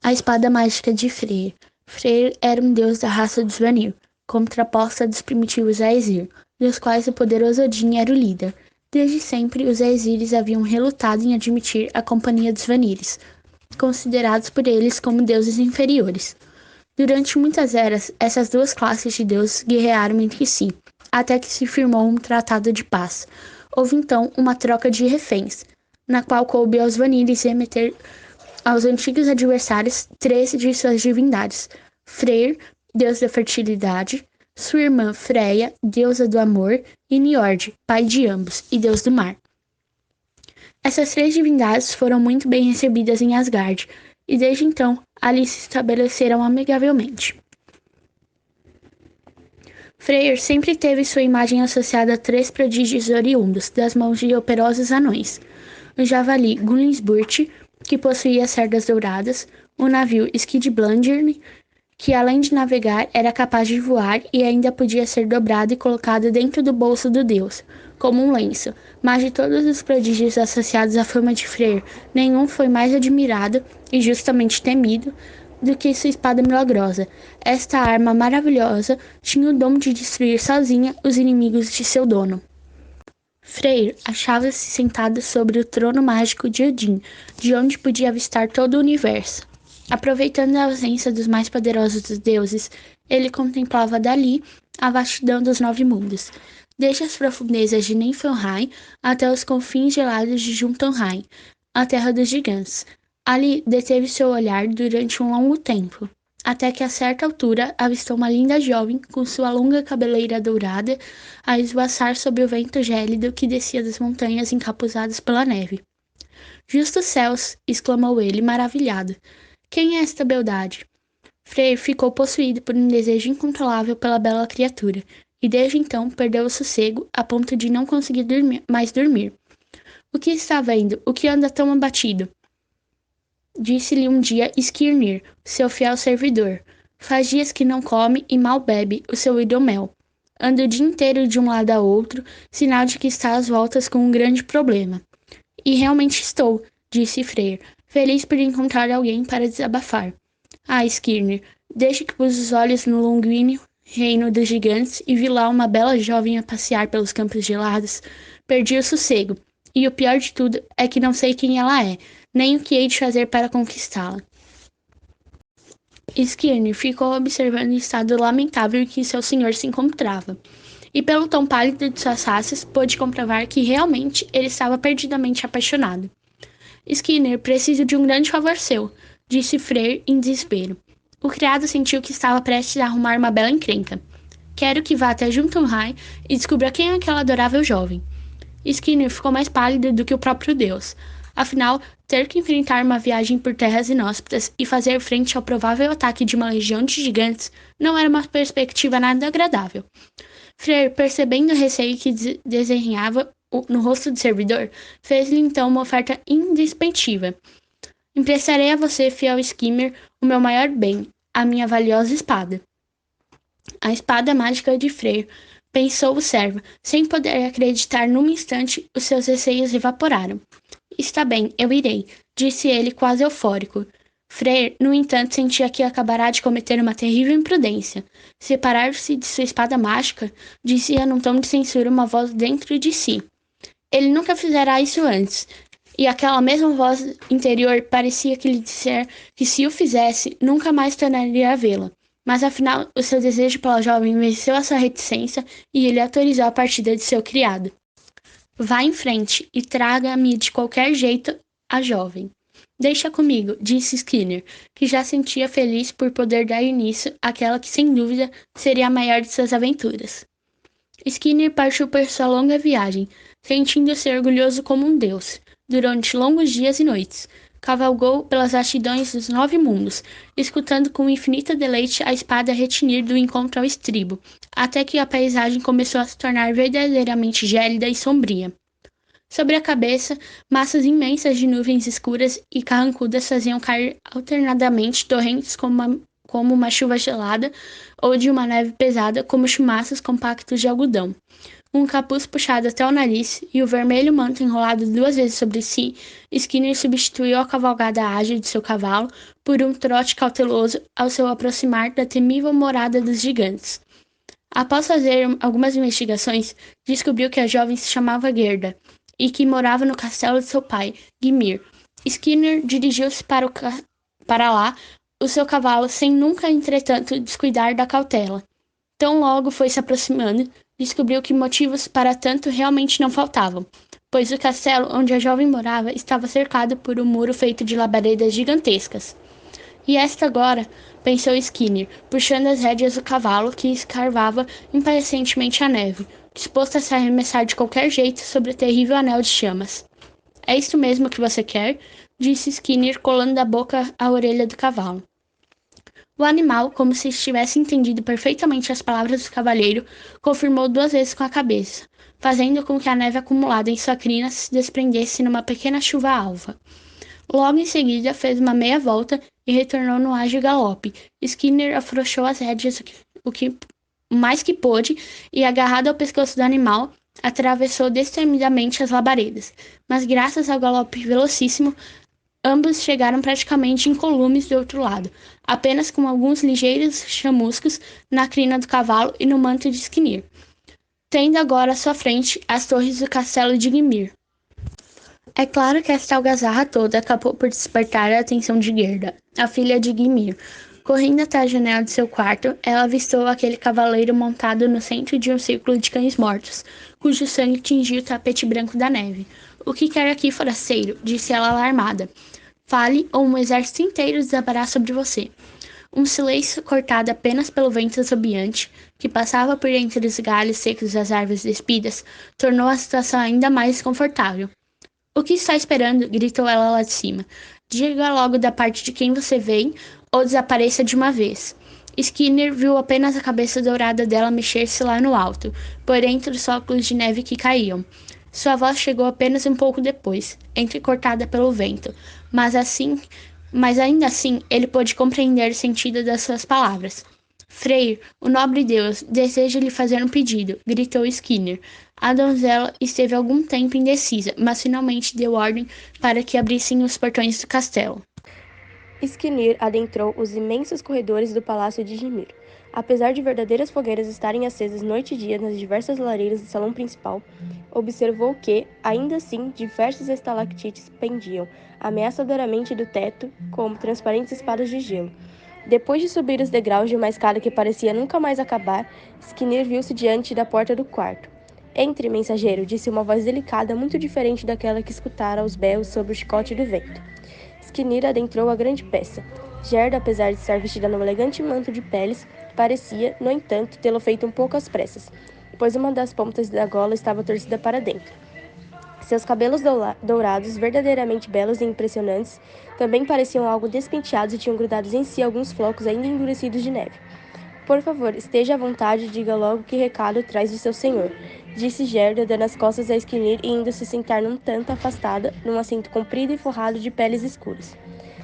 A espada mágica de Freyr. Freyr era um deus da raça dos Vanir, contraposta dos primitivos Aesir, dos quais o poderoso Odin era o líder. Desde sempre, os Aesirs haviam relutado em admitir a companhia dos Vanires, considerados por eles como deuses inferiores. Durante muitas eras, essas duas classes de deuses guerrearam entre si, até que se firmou um tratado de paz. Houve então uma troca de reféns, na qual coube aos Vanires remeter aos antigos adversários 13 de suas divindades: Freyr, deus da fertilidade, sua irmã Freya, deusa do amor, e Njord, pai de ambos, e deus do mar. Essas 3 divindades foram muito bem recebidas em Asgard, e desde então ali se estabeleceram amigavelmente. Freyr sempre teve sua imagem associada a 3 prodígios oriundos das mãos de operosos anões: o javali Gullinsburt, que possuía cerdas douradas, o navio Skidbladnir, que além de navegar era capaz de voar e ainda podia ser dobrado e colocado dentro do bolso do deus, como um lenço. Mas de todos os prodígios associados à fama de Freyr, nenhum foi mais admirado e justamente temido do que sua espada milagrosa. Esta arma maravilhosa tinha o dom de destruir sozinha os inimigos de seu dono. Freyr achava-se sentado sobre o trono mágico de Odin, de onde podia avistar todo o universo. Aproveitando a ausência dos mais poderosos dos deuses, ele contemplava dali a vastidão dos 9 mundos, desde as profundezas de Niflheim até os confins gelados de Jotunheim, a terra dos gigantes. Ali deteve seu olhar durante um longo tempo, até que a certa altura avistou uma linda jovem com sua longa cabeleira dourada a esvoaçar sob o vento gélido que descia das montanhas encapuzadas pela neve. "Justos céus!" exclamou ele, maravilhado. "Quem é esta beldade?" Freyr ficou possuído por um desejo incontrolável pela bela criatura, e desde então perdeu o sossego a ponto de não conseguir mais dormir. "O que está vendo? O que anda tão abatido?" Disse-lhe um dia Skirnir, seu fiel servidor. "Faz dias que não come e mal bebe o seu hidromel. Anda o dia inteiro de um lado a outro, sinal de que está às voltas com um grande problema." "E realmente estou," disse Freyr, feliz por encontrar alguém para desabafar. "Ah, Skirnir, desde que pus os olhos no longínquo reino dos gigantes e vi lá uma bela jovem a passear pelos campos gelados, perdi o sossego. E o pior de tudo é que não sei quem ela é, nem o que hei de fazer para conquistá-la." Skirnir ficou observando o estado lamentável em que seu senhor se encontrava, e pelo tom pálido de suas faces pôde comprovar que realmente ele estava perdidamente apaixonado. "Skirnir, preciso de um grande favor seu," disse Freyr em desespero. O criado sentiu que estava prestes a arrumar uma bela encrenca. "Quero que vá até Jotunheim e descubra quem é aquela adorável jovem." Skirnir ficou mais pálido do que o próprio deus. Afinal, ter que enfrentar uma viagem por terras inóspitas e fazer frente ao provável ataque de uma legião de gigantes não era uma perspectiva nada agradável. Freyr, percebendo o receio que desenhava no rosto do servidor, fez-lhe então uma oferta indespentível. "Emprestarei a você, fiel Skirnir, o meu maior bem, a minha valiosa espada." A espada mágica de Freyr, pensou o servo, sem poder acreditar num instante, os seus receios evaporaram. "Está bem, eu irei," disse ele quase eufórico. Freyr, no entanto, sentia que acabará de cometer uma terrível imprudência. Separar-se de sua espada mágica, dizia num tom de censura uma voz dentro de si. Ele nunca fizera isso antes, e aquela mesma voz interior parecia que lhe disser que se o fizesse, nunca mais tornaria a vê-la. Mas afinal, o seu desejo pela jovem venceu a sua reticência e ele autorizou a partida de seu criado. "Vá em frente e traga-me de qualquer jeito a jovem." "Deixa comigo," disse Skirnir, que já sentia feliz por poder dar início àquela que sem dúvida seria a maior de suas aventuras. Skirnir partiu por sua longa viagem, sentindo-se orgulhoso como um deus. Durante longos dias e noites, cavalgou pelas vastidões dos 9 mundos, escutando com infinito deleite a espada retinir do encontro ao estribo, até que a paisagem começou a se tornar verdadeiramente gélida e sombria. Sobre a cabeça, massas imensas de nuvens escuras e carrancudas faziam cair alternadamente torrentes como uma chuva gelada ou de uma neve pesada como chumaços compactos de algodão. Com o capuz puxado até o nariz e o vermelho manto enrolado 2 vezes sobre si, Skinner substituiu a cavalgada ágil de seu cavalo por um trote cauteloso ao se aproximar da temível morada dos gigantes. Após fazer algumas investigações, descobriu que a jovem se chamava Gerda e que morava no castelo de seu pai, Gimir. Skinner dirigiu-se para lá o seu cavalo sem nunca, entretanto, descuidar da cautela. Tão logo foi se aproximando, descobriu que motivos para tanto realmente não faltavam, pois o castelo onde a jovem morava estava cercado por um muro feito de labaredas gigantescas. E esta agora, pensou Skinner, puxando as rédeas do cavalo que escarvava impacientemente a neve, disposto a se arremessar de qualquer jeito sobre o terrível anel de chamas. É isto mesmo que você quer? Disse Skinner, colando da boca a orelha do cavalo. O animal, como se estivesse entendido perfeitamente as palavras do cavalheiro, confirmou 2 vezes com a cabeça, fazendo com que a neve acumulada em sua crina se desprendesse numa pequena chuva alva. Logo em seguida, fez uma meia volta e retornou no ágil galope. Skinner afrouxou as rédeas o mais que pôde e, agarrado ao pescoço do animal, atravessou destemidamente as labaredas. Mas, graças ao galope velocíssimo, ambos chegaram praticamente incolumes do outro lado, apenas com alguns ligeiros chamuscos na crina do cavalo e no manto de Skinner, tendo agora à sua frente as torres do castelo de Gimir. É claro que esta algazarra toda acabou por despertar a atenção de Gerda, a filha de Gimir. Correndo até a janela de seu quarto, ela avistou aquele cavaleiro montado no centro de um círculo de cães mortos, cujo sangue tingia o tapete branco da neve. O que quer aqui, forasteiro? Disse ela alarmada. Fale, ou um exército inteiro desabará sobre você. Um silêncio cortado apenas pelo vento assobiante, que passava por entre os galhos secos das árvores despidas, tornou a situação ainda mais desconfortável. O que está esperando? Gritou ela lá de cima. Diga logo da parte de quem você vem, ou desapareça de uma vez. Skinner viu apenas a cabeça dourada dela mexer-se lá no alto, por entre os óculos de neve que caíam. Sua voz chegou apenas um pouco depois, entrecortada pelo vento, mas ainda assim ele pôde compreender o sentido das suas palavras. Freyr, o nobre Deus, deseja lhe fazer um pedido, gritou Skinner. A donzela esteve algum tempo indecisa, mas finalmente deu ordem para que abrissem os portões do castelo. Skinner adentrou os imensos corredores do palácio de Gimir. Apesar de verdadeiras fogueiras estarem acesas noite e dia nas diversas lareiras do salão principal, observou que, ainda assim, diversas estalactites pendiam ameaçadoramente do teto como transparentes espadas de gelo. Depois de subir os degraus de uma escada que parecia nunca mais acabar, Skinner viu-se diante da porta do quarto. Entre, mensageiro, disse uma voz delicada muito diferente daquela que escutara aos berros sob o chicote do vento. Skinner adentrou a grande peça. Gerda, apesar de estar vestida num elegante manto de peles, parecia, no entanto, tê-lo feito um pouco às pressas, pois uma das pontas da gola estava torcida para dentro. Seus cabelos dourados, verdadeiramente belos e impressionantes, também pareciam algo despenteados e tinham grudados em si alguns flocos ainda endurecidos de neve. Por favor, esteja à vontade e diga logo que recado traz de seu senhor, disse Gerda, dando as costas a Skinner e indo se sentar num tanto afastada, num assento comprido e forrado de peles escuras.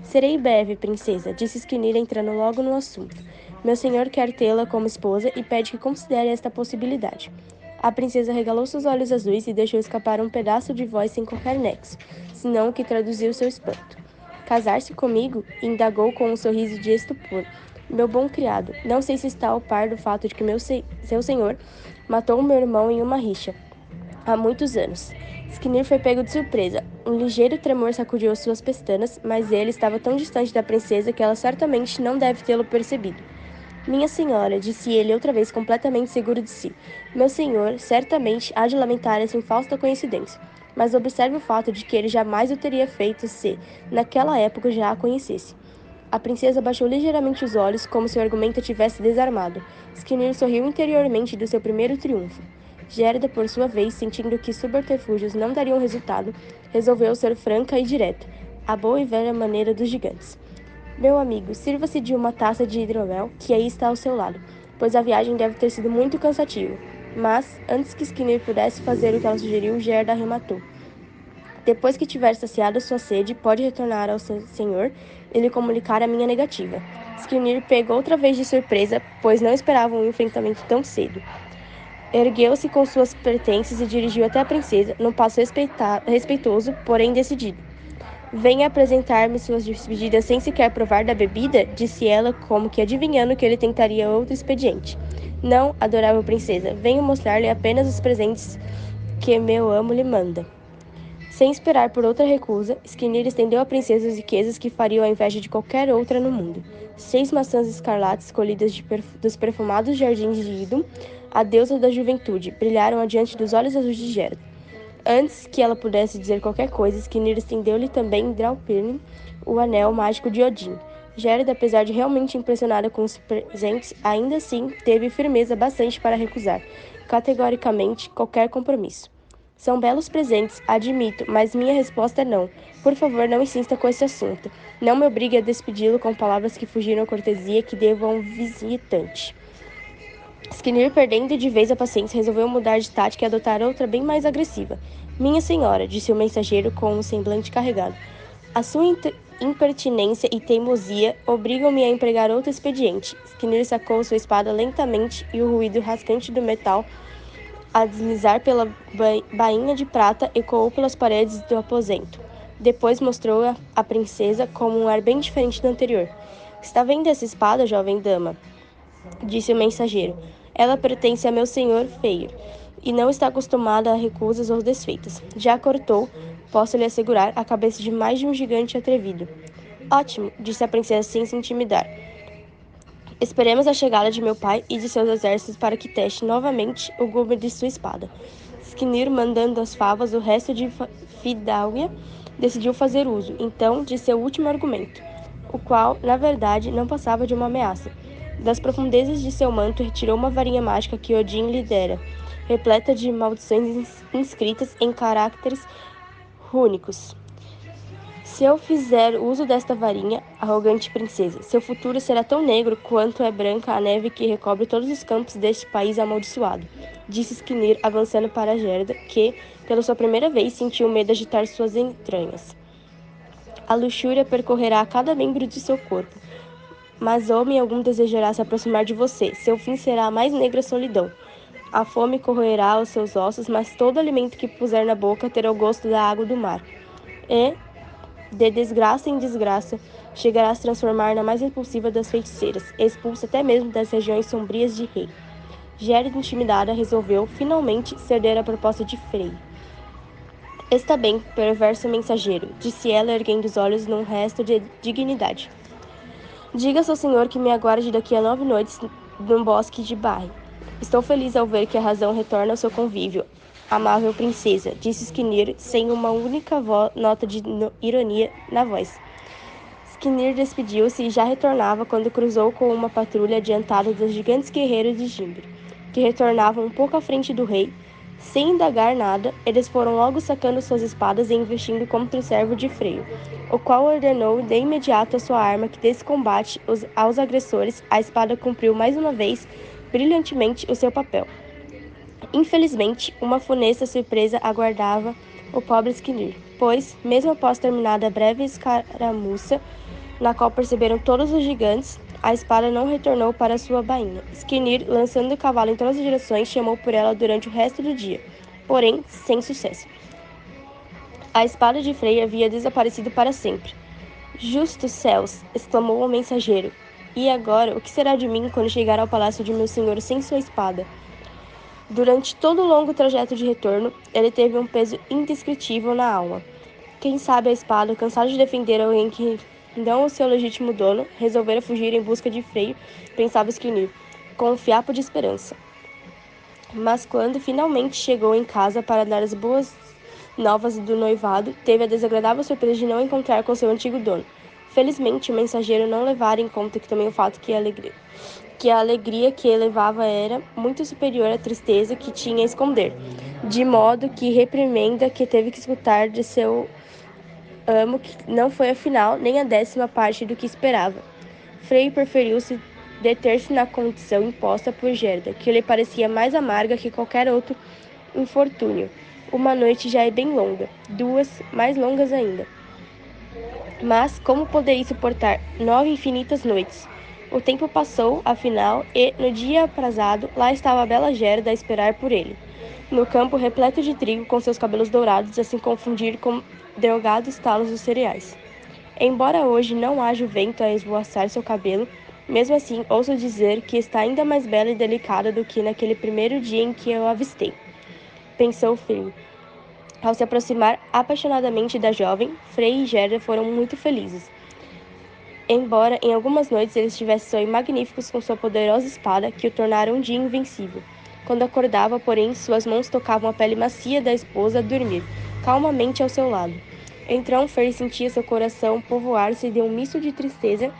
Serei breve, princesa, disse Skinner, entrando logo no assunto. Meu senhor quer tê-la como esposa e pede que considere esta possibilidade. A princesa regalou seus olhos azuis e deixou escapar um pedaço de voz sem qualquer nexo, senão o que traduziu seu espanto. Casar-se comigo? Indagou com um sorriso de estupor. Meu bom criado, não sei se está ao par do fato de que seu senhor matou meu irmão em uma rixa, há muitos anos. Skinner foi pego de surpresa. Um ligeiro tremor sacudiu suas pestanas, mas ele estava tão distante da princesa que ela certamente não deve tê-lo percebido. Minha senhora, disse ele outra vez completamente seguro de si, meu senhor certamente há de lamentar essa infausta coincidência, mas observe o fato de que ele jamais o teria feito se, naquela época, já a conhecesse. A princesa baixou ligeiramente os olhos, como se o argumento tivesse desarmado. Skinner sorriu interiormente do seu primeiro triunfo. Gerda, por sua vez, sentindo que subterfúgios não dariam resultado, resolveu ser franca e direta, a boa e velha maneira dos gigantes. Meu amigo, sirva-se de uma taça de hidromel, que aí está ao seu lado, pois a viagem deve ter sido muito cansativa. Mas, antes que Skinner pudesse fazer o que ela sugeriu, Gerda arrematou. Depois que tiver saciado sua sede, pode retornar ao seu senhor e lhe comunicar a minha negativa. Skinner pegou outra vez de surpresa, pois não esperava um enfrentamento tão cedo. Ergueu-se com suas pertences e dirigiu até a princesa, num passo respeitoso, porém decidido. Venha apresentar-me suas despedidas sem sequer provar da bebida, disse ela, como que adivinhando que ele tentaria outro expediente. Não, adorável princesa, venho mostrar-lhe apenas os presentes que meu amo lhe manda. Sem esperar por outra recusa, Skirnir estendeu à princesa as riquezas que fariam a inveja de qualquer outra no mundo. 6 maçãs escarlates colhidas dos perfumados jardins de Idum, a deusa da juventude, brilharam adiante dos olhos azuis de Gerda. Antes que ela pudesse dizer qualquer coisa, Skirnir estendeu-lhe também Draupnir, o anel mágico de Odin. Gerda, apesar de realmente impressionada com os presentes, ainda assim teve firmeza bastante para recusar, categoricamente, qualquer compromisso. São belos presentes, admito, mas minha resposta é não. Por favor, não insista com esse assunto. Não me obrigue a despedi-lo com palavras que fugiram à cortesia que devo a um visitante. Skirnir, perdendo de vez a paciência, resolveu mudar de tática e adotar outra bem mais agressiva. Minha senhora, disse o mensageiro com um semblante carregado, a sua impertinência e teimosia obrigam-me a empregar outro expediente. Skirnir sacou sua espada lentamente e o ruído rascante do metal a deslizar pela bainha de prata ecoou pelas paredes do aposento. Depois mostrou-a à princesa com um ar bem diferente do anterior. Está vendo essa espada, jovem dama? Disse o mensageiro. Ela pertence a meu senhor Feir, e não está acostumada a recusas ou desfeitas. Já cortou, posso lhe assegurar, a cabeça de mais de um gigante atrevido. Ótimo, disse a princesa sem se intimidar. Esperemos a chegada de meu pai e de seus exércitos para que teste novamente o gume de sua espada. Skirnir, mandando as favas o resto de Fidalga, decidiu fazer uso, então, de seu último argumento, o qual, na verdade, não passava de uma ameaça. Das profundezas de seu manto retirou uma varinha mágica que Odin lhe dera, repleta de maldições inscritas em caracteres rúnicos. Se eu fizer uso desta varinha, arrogante princesa, seu futuro será tão negro quanto é branca a neve que recobre todos os campos deste país amaldiçoado, disse Skirnir, avançando para Gerda, que, pela sua primeira vez, sentiu medo agitar suas entranhas. A luxúria percorrerá cada membro de seu corpo, mas homem algum desejará se aproximar de você. Seu fim será a mais negra solidão. A fome corroerá os seus ossos, mas todo alimento que puser na boca terá o gosto da água do mar. E, de desgraça em desgraça, chegará a se transformar na mais repulsiva das feiticeiras, expulsa até mesmo das regiões sombrias de Rei. Gerda, intimidada, resolveu, finalmente, ceder à proposta de Frey. Está bem, perverso mensageiro, disse ela, erguendo os olhos num resto de dignidade. Diga ao seu senhor que me aguarde daqui a 9 noites no bosque de Barre. Estou feliz ao ver que a razão retorna ao seu convívio, amável princesa, disse Skirnir, sem uma única nota de ironia na voz. Skirnir despediu-se e já retornava quando cruzou com uma patrulha adiantada dos gigantes guerreiros de Gimbir, que retornavam um pouco à frente do rei. Sem indagar nada, eles foram logo sacando suas espadas e investindo contra o servo de Freio, o qual ordenou de imediato a sua arma que desse combate aos agressores. A espada cumpriu mais uma vez brilhantemente o seu papel. Infelizmente, uma funesta surpresa aguardava o pobre Skirnir, pois, mesmo após terminada a breve escaramuça, na qual perceberam todos os gigantes, a espada não retornou para sua bainha. Skirnir, lançando o cavalo em todas as direções, chamou por ela durante o resto do dia, porém, sem sucesso. A espada de Frey havia desaparecido para sempre. Justos céus! Exclamou o mensageiro. E agora, o que será de mim quando chegar ao palácio de meu senhor sem sua espada? Durante todo o longo trajeto de retorno, ele teve um peso indescritível na alma. Quem sabe a espada, cansado de defender alguém que não o seu legítimo dono, resolvera fugir em busca de Frey, pensava Skirnir, com um fiapo de esperança. Mas quando finalmente chegou em casa para dar as boas novas do noivado, teve a desagradável surpresa de não encontrar com seu antigo dono. Felizmente, o mensageiro não levara em conta que também o fato que a alegria que levava era muito superior à tristeza que tinha a esconder, de modo que reprimenda que teve que escutar de seu amo que não foi afinal nem a 10ª parte do que esperava. Frey preferiu-se deter-se na condição imposta por Gerda, que lhe parecia mais amarga que qualquer outro infortúnio. Uma noite já é bem longa, 2 mais longas ainda. Mas como poderia suportar 9 infinitas noites? O tempo passou, afinal, e, no dia aprazado, lá estava a bela Gerda a esperar por ele, no campo repleto de trigo, com seus cabelos dourados a se confundir com delgados talos dos cereais. Embora hoje não haja o vento a esvoaçar seu cabelo, mesmo assim ouço dizer que está ainda mais bela e delicada do que naquele primeiro dia em que eu a avistei, pensou o filho. Ao se aproximar apaixonadamente da jovem, Frei e Gerda foram muito felizes. Embora em algumas noites eles tivessem sonhos magníficos com sua poderosa espada, que o tornaram um dia invencível. Quando acordava, porém, suas mãos tocavam a pele macia da esposa a dormir, calmamente ao seu lado. Então Frei sentia seu coração povoar-se de um misto de tristeza